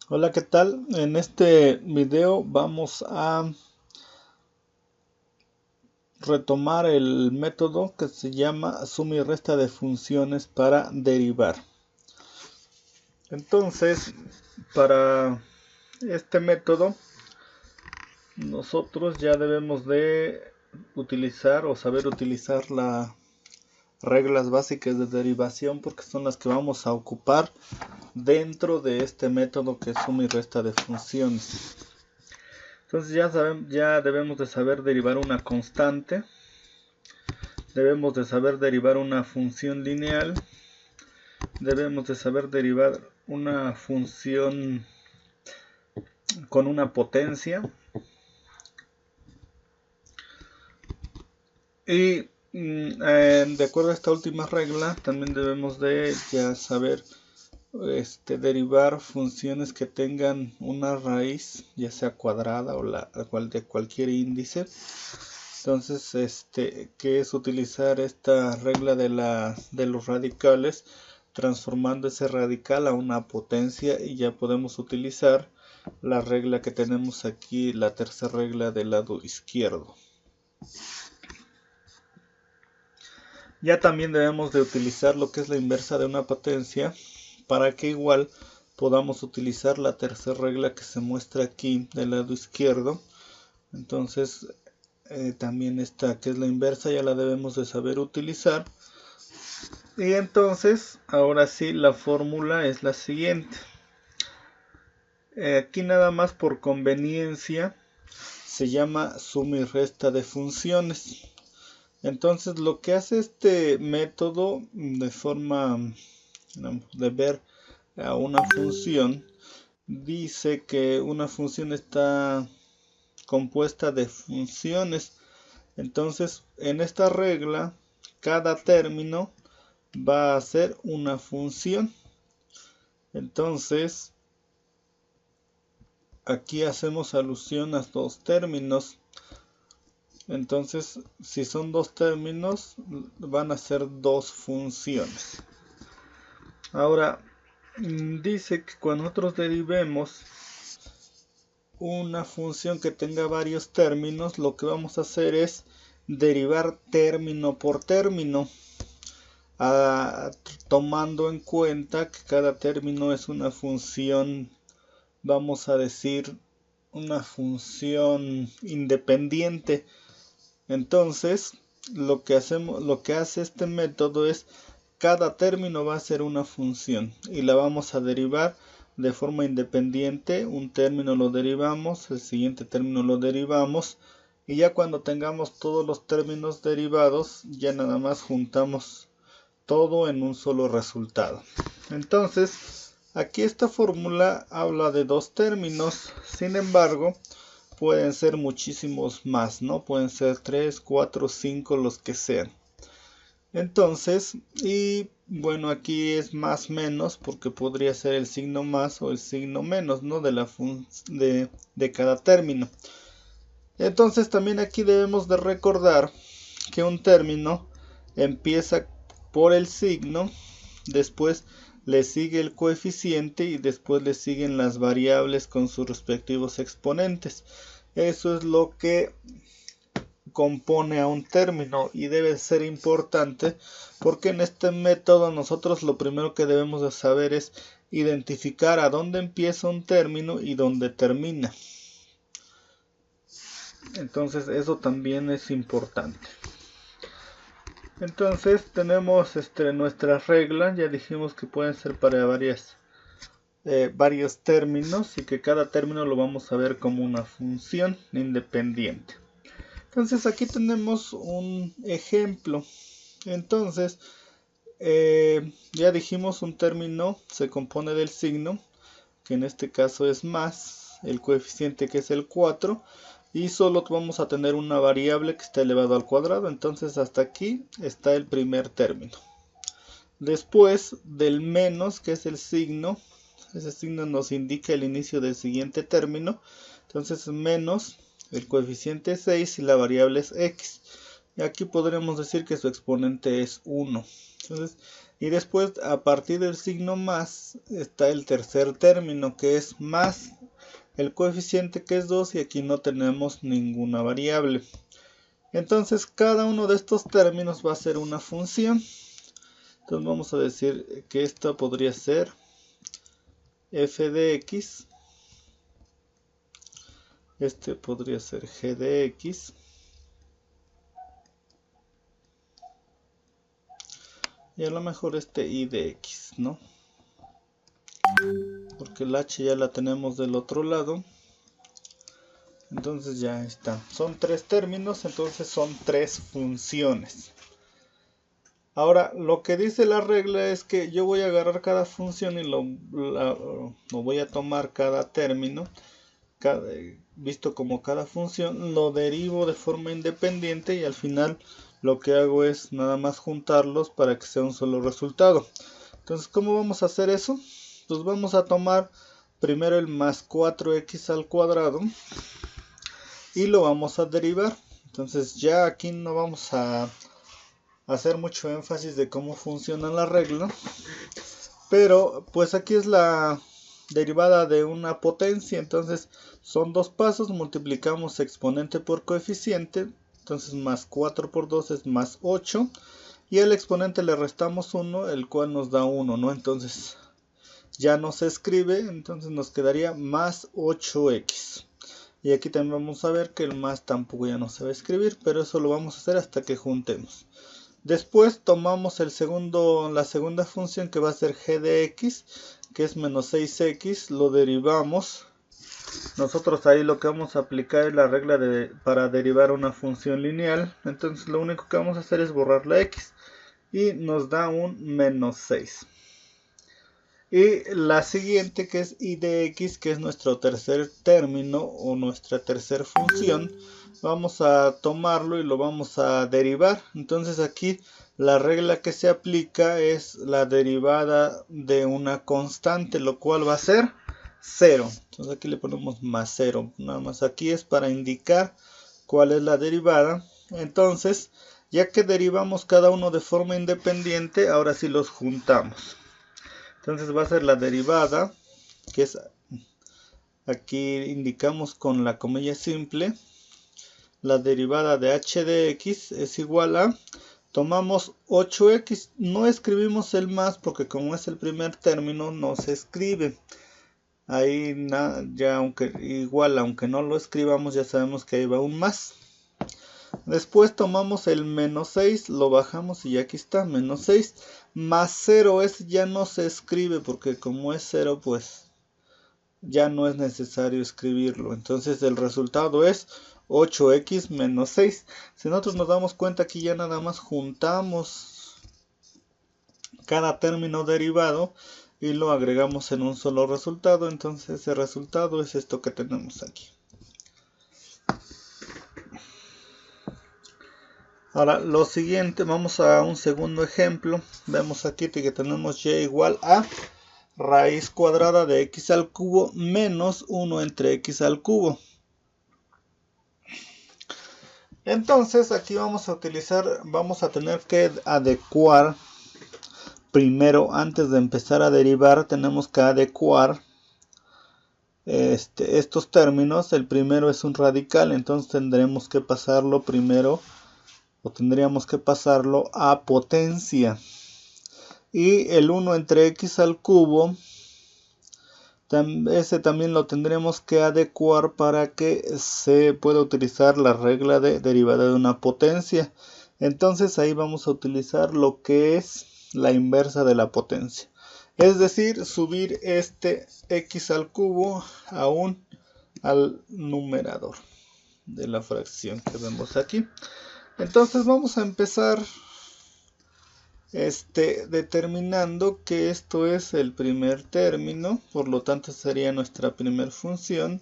Hola, ¿qué tal? En este video vamos a retomar el método que se llama suma y resta de funciones para derivar. Entonces, para este método, nosotros ya debemos de utilizar o saber utilizar las reglas básicas de derivación porque son las que vamos a ocupar dentro de este método que es suma y resta de funciones. Entonces ya debemos de saber derivar una constante, debemos de saber derivar una función lineal, debemos de saber derivar una función con una potencia y de acuerdo a esta última regla también debemos de ya saber derivar funciones que tengan una raíz, ya sea cuadrada o de cualquier índice. Entonces, que es utilizar esta regla de los radicales, transformando ese radical a una potencia, y ya podemos utilizar la regla que tenemos aquí, la tercera regla del lado izquierdo. Ya también debemos de utilizar lo que es la inversa de una potencia, para que igual podamos utilizar la tercera regla que se muestra aquí del lado izquierdo. Entonces, también esta que es la inversa ya la debemos de saber utilizar. Y entonces, ahora sí, la fórmula es la siguiente. Aquí nada más por conveniencia se llama suma y resta de funciones. Entonces, lo que hace este método de forma de ver a una función, dice que una función está compuesta de funciones. Entonces, en esta regla, cada término va a ser una función. Entonces, aquí hacemos alusión a dos términos. Entonces, si son dos términos, van a ser dos funciones. Ahora, dice que cuando nosotros derivemos una función que tenga varios términos, lo que vamos a hacer es derivar término por término, tomando en cuenta que cada término es una función, vamos a decir, una función independiente. Entonces, lo que hace este método es cada término va a ser una función y la vamos a derivar de forma independiente. Un término lo derivamos, el siguiente término lo derivamos, y ya cuando tengamos todos los términos derivados, ya nada más juntamos todo en un solo resultado. Entonces, aquí esta fórmula habla de dos términos, sin embargo, pueden ser muchísimos más, ¿no? Pueden ser 3, 4, 5, los que sean. Entonces, y bueno, aquí es más menos porque podría ser el signo más o el signo menos, ¿no? De cada término. Entonces también aquí debemos de recordar que un término empieza por el signo, después le sigue el coeficiente y después le siguen las variables con sus respectivos exponentes. Eso es lo que compone a un término y debe ser importante porque en este método nosotros lo primero que debemos de saber es identificar a dónde empieza un término y dónde termina. Entonces eso también es importante. Entonces tenemos nuestras reglas, ya dijimos que pueden ser para varios términos y que cada término lo vamos a ver como una función independiente. Entonces aquí tenemos un ejemplo. Entonces, ya dijimos, un término se compone del signo, que en este caso es más, el coeficiente que es el 4, y solo vamos a tener una variable que está elevado al cuadrado. Entonces hasta aquí está el primer término. Después del menos, que es el signo, ese signo nos indica el inicio del siguiente término. Entonces menos el coeficiente es 6 y la variable es x. y aquí podríamos decir que su exponente es 1. Entonces, y después a partir del signo más está el tercer término, que es más el coeficiente, que es 2, y aquí no tenemos ninguna variable. Entonces cada uno de estos términos va a ser una función. Entonces vamos a decir que esta podría ser f de x, este podría ser g de x, y a lo mejor este y de x, ¿no? Porque el h ya la tenemos del otro lado. Entonces ya está. Son 3 términos, entonces son 3 funciones. Ahora, lo que dice la regla es que yo voy a agarrar cada función y lo voy a tomar cada término, visto como cada función, lo derivo de forma independiente y al final lo que hago es nada más juntarlos para que sea un solo resultado. Entonces, ¿cómo vamos a hacer eso? Pues vamos a tomar primero el más 4x al cuadrado y lo vamos a derivar. Entonces ya aquí no vamos a hacer mucho énfasis de cómo funciona la regla, pero pues aquí es la derivada de una potencia. Entonces son 2 pasos, multiplicamos exponente por coeficiente, entonces más 4 por 2 es más 8, y al exponente le restamos 1, el cual nos da 1, ¿no? Entonces ya no se escribe, entonces nos quedaría más 8x. Y aquí también vamos a ver que el más tampoco ya no se va a escribir, pero eso lo vamos a hacer hasta que juntemos. Después tomamos la segunda función, que va a ser g de x, que es menos 6x, lo derivamos. Nosotros ahí lo que vamos a aplicar es la regla para derivar una función lineal. Entonces lo único que vamos a hacer es borrar la x y nos da un menos 6. Y la siguiente, que es y de x, que es nuestro tercer término o nuestra tercera función, vamos a tomarlo y lo vamos a derivar. Entonces aquí la regla que se aplica es la derivada de una constante, lo cual va a ser 0. Entonces aquí le ponemos más 0. Nada más aquí es para indicar cuál es la derivada. Entonces, ya que derivamos cada uno de forma independiente, ahora sí los juntamos. Entonces va a ser la derivada, que es, aquí indicamos con la comilla simple, la derivada de h de x es igual a, tomamos 8x, no escribimos el más porque como es el primer término no se escribe. Ahí ya aunque no lo escribamos, ya sabemos que ahí va un más. Después tomamos el menos 6, lo bajamos y aquí está, menos 6. Más 0 ya no se escribe porque como es 0, pues ya no es necesario escribirlo. Entonces el resultado es 8x menos 6. Si nosotros nos damos cuenta, aquí ya nada más juntamos cada término derivado y lo agregamos en un solo resultado. Entonces ese resultado es esto que tenemos aquí. Ahora lo siguiente, vamos a un segundo ejemplo. Vemos aquí que tenemos y igual a raíz cuadrada de x al cubo menos 1 entre x al cubo. Entonces aquí vamos a tener que adecuar primero, antes de empezar a derivar, tenemos que adecuar estos términos. El primero es un radical, entonces tendremos que pasarlo primero, o tendríamos que pasarlo a potencia. Y el 1 entre x al cubo, ese también lo tendremos que adecuar para que se pueda utilizar la regla de derivada de una potencia. Entonces ahí vamos a utilizar lo que es la inversa de la potencia. Es decir, subir este x al cubo aún al numerador de la fracción que vemos aquí. Entonces vamos a empezar determinando que esto es el primer término, por lo tanto sería nuestra primera función,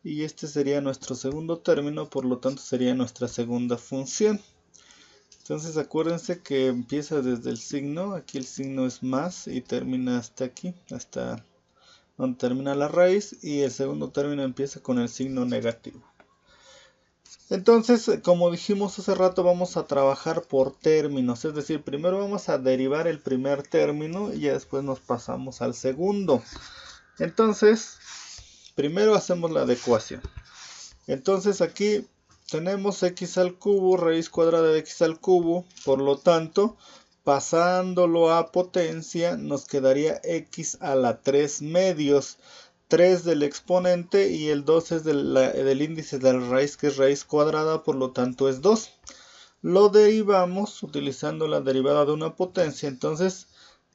y este sería nuestro segundo término, por lo tanto sería nuestra segunda función. Entonces acuérdense que empieza desde el signo, aquí el signo es más y termina hasta aquí, hasta donde termina la raíz, y el segundo término empieza con el signo negativo. Entonces, como dijimos hace rato, vamos a trabajar por términos, es decir, primero vamos a derivar el primer término y ya después nos pasamos al segundo. Entonces, primero hacemos la adecuación. Entonces aquí tenemos x al cubo, raíz cuadrada de x al cubo, por lo tanto, pasándolo a potencia, nos quedaría x a la 3 medios. 3 del exponente y el 2 es del índice de la raíz, que es raíz cuadrada, por lo tanto es 2. Lo derivamos utilizando la derivada de una potencia, entonces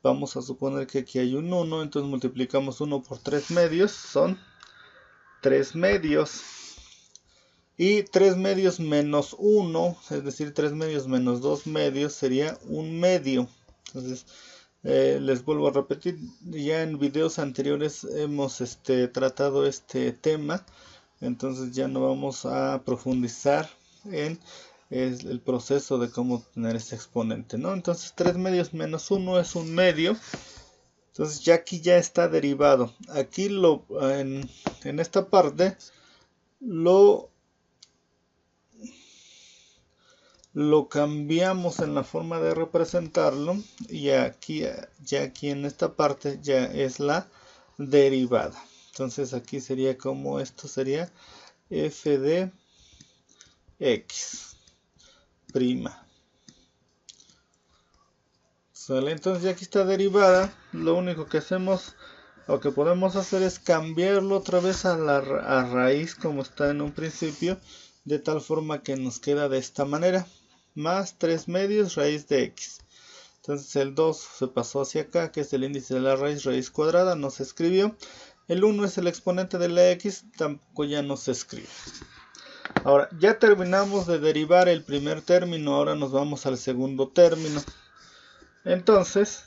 vamos a suponer que aquí hay un 1, entonces multiplicamos 1 por 3 medios, son 3 medios. Y 3 medios menos 1, es decir, 3 medios menos 2 medios sería 1 medio. Entonces, les vuelvo a repetir, ya en videos anteriores hemos tratado este tema, entonces ya no vamos a profundizar en el proceso de cómo obtener este exponente, ¿no? Entonces 3 medios menos 1 es 1 medio, entonces ya aquí ya está derivado. Aquí en esta parte lo cambiamos en la forma de representarlo y aquí, ya aquí en esta parte ya es la derivada. Entonces aquí sería como esto sería f de x prima. ¿Sale? Entonces ya aquí está derivada. Lo único que hacemos o que podemos hacer es cambiarlo otra vez a raíz como está en un principio, de tal forma que nos queda de esta manera, más 3 medios raíz de x. Entonces el 2 se pasó hacia acá, que es el índice de la raíz cuadrada, no se escribió. El 1 es el exponente de la x, tampoco ya no se escribe. Ahora, ya terminamos de derivar el primer término, ahora nos vamos al segundo término. Entonces,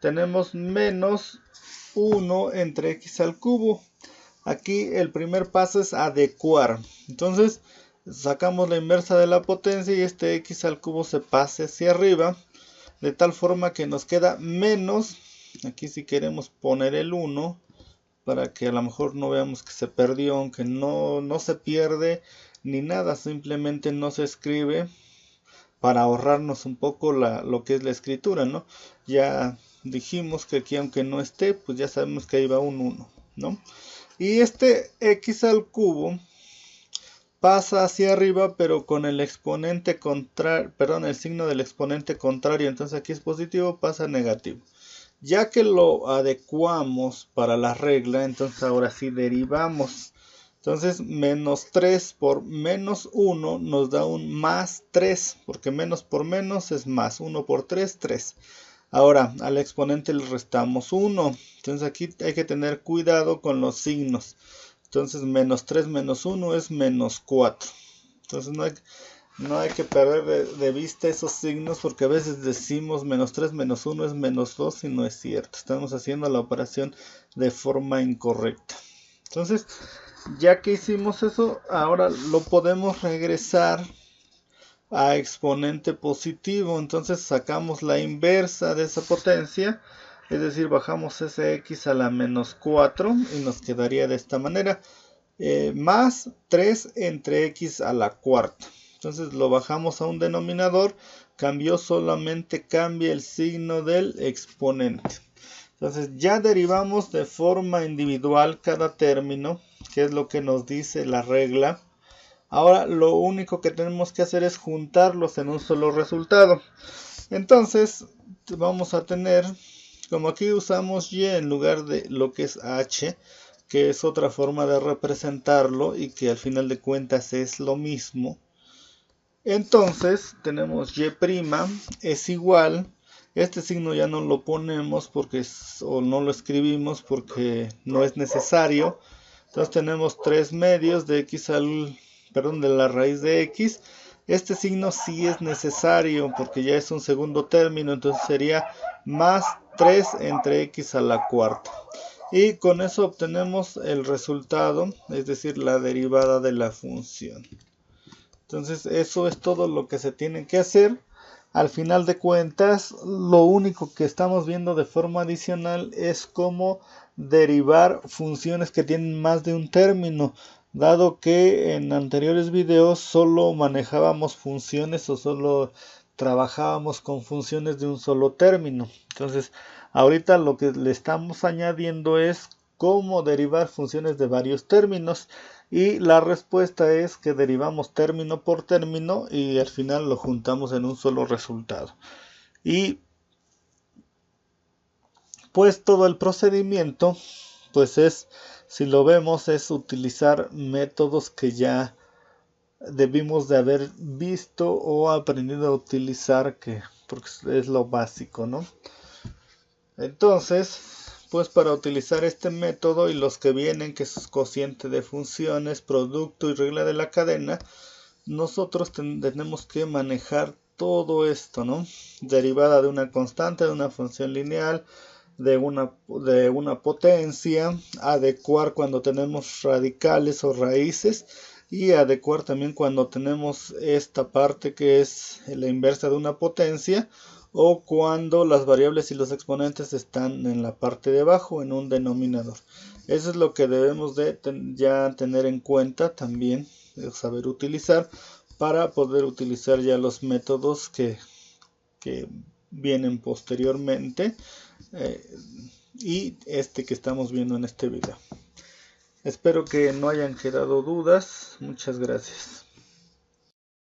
tenemos menos 1 entre x al cubo. Aquí el primer paso es adecuar. Entonces, sacamos la inversa de la potencia y este x al cubo se pase hacia arriba, de tal forma que nos queda menos, aquí si queremos poner el 1, para que a lo mejor no veamos que se perdió, aunque no se pierde ni nada, simplemente no se escribe para ahorrarnos un poco lo que es la escritura, ¿no? Ya dijimos que aquí aunque no esté, pues ya sabemos que ahí va un 1, ¿no? Y este x al cubo pasa hacia arriba, pero con el exponente contrario, perdón, el signo del exponente contrario. Entonces aquí es positivo, pasa a negativo. Ya que lo adecuamos para la regla, entonces ahora sí derivamos. Entonces menos 3 por menos 1 nos da un más 3, porque menos por menos es más. 1 por 3, 3. Ahora al exponente le restamos 1. Entonces aquí hay que tener cuidado con los signos. Entonces menos 3 menos 1 es menos 4. Entonces no hay que perder de vista esos signos, porque a veces decimos menos 3 menos 1 es menos 2 y no es cierto. Estamos haciendo la operación de forma incorrecta. Entonces, ya que hicimos eso, ahora lo podemos regresar a exponente positivo. Entonces sacamos la inversa de esa potencia, es decir, bajamos ese x a la menos 4 y nos quedaría de esta manera, más 3 entre x a la cuarta. Entonces lo bajamos a un denominador, solamente cambia el signo del exponente. Entonces ya derivamos de forma individual cada término, que es lo que nos dice la regla. Ahora lo único que tenemos que hacer es juntarlos en un solo resultado. Entonces vamos a tener, como aquí usamos y en lugar de lo que es h, que es otra forma de representarlo y que al final de cuentas es lo mismo. Entonces tenemos y' es igual, este signo ya no lo ponemos o no lo escribimos porque no es necesario. Entonces tenemos 3 medios de x de la raíz de x. Este signo sí es necesario porque ya es un segundo término, entonces sería más 3 entre x a la cuarta. Y con eso obtenemos el resultado, es decir, la derivada de la función. Entonces eso es todo lo que se tiene que hacer. Al final de cuentas, lo único que estamos viendo de forma adicional es cómo derivar funciones que tienen más de un término. dado que en anteriores videos solo manejábamos funciones o solo trabajábamos con funciones de un solo término. Entonces, ahorita lo que le estamos añadiendo es cómo derivar funciones de varios términos, y la respuesta es que derivamos término por término y al final lo juntamos en un solo resultado. Y pues todo el procedimiento, pues es, si lo vemos, es utilizar métodos que ya debimos de haber visto o aprendido a utilizar, porque es lo básico, ¿no? Entonces, pues para utilizar este método y los que vienen, que es cociente de funciones, producto y regla de la cadena, nosotros tenemos que manejar todo esto, ¿no? Derivada de una constante, de una función lineal, de una potencia, adecuar cuando tenemos radicales o raíces, y adecuar también cuando tenemos esta parte que es la inversa de una potencia, o cuando las variables y los exponentes están en la parte de abajo en un denominador. Eso es lo que debemos de ya tener en cuenta también, saber utilizar para poder utilizar ya los métodos que vienen posteriormente, y este que estamos viendo en este video. Espero que no hayan quedado dudas. Muchas gracias.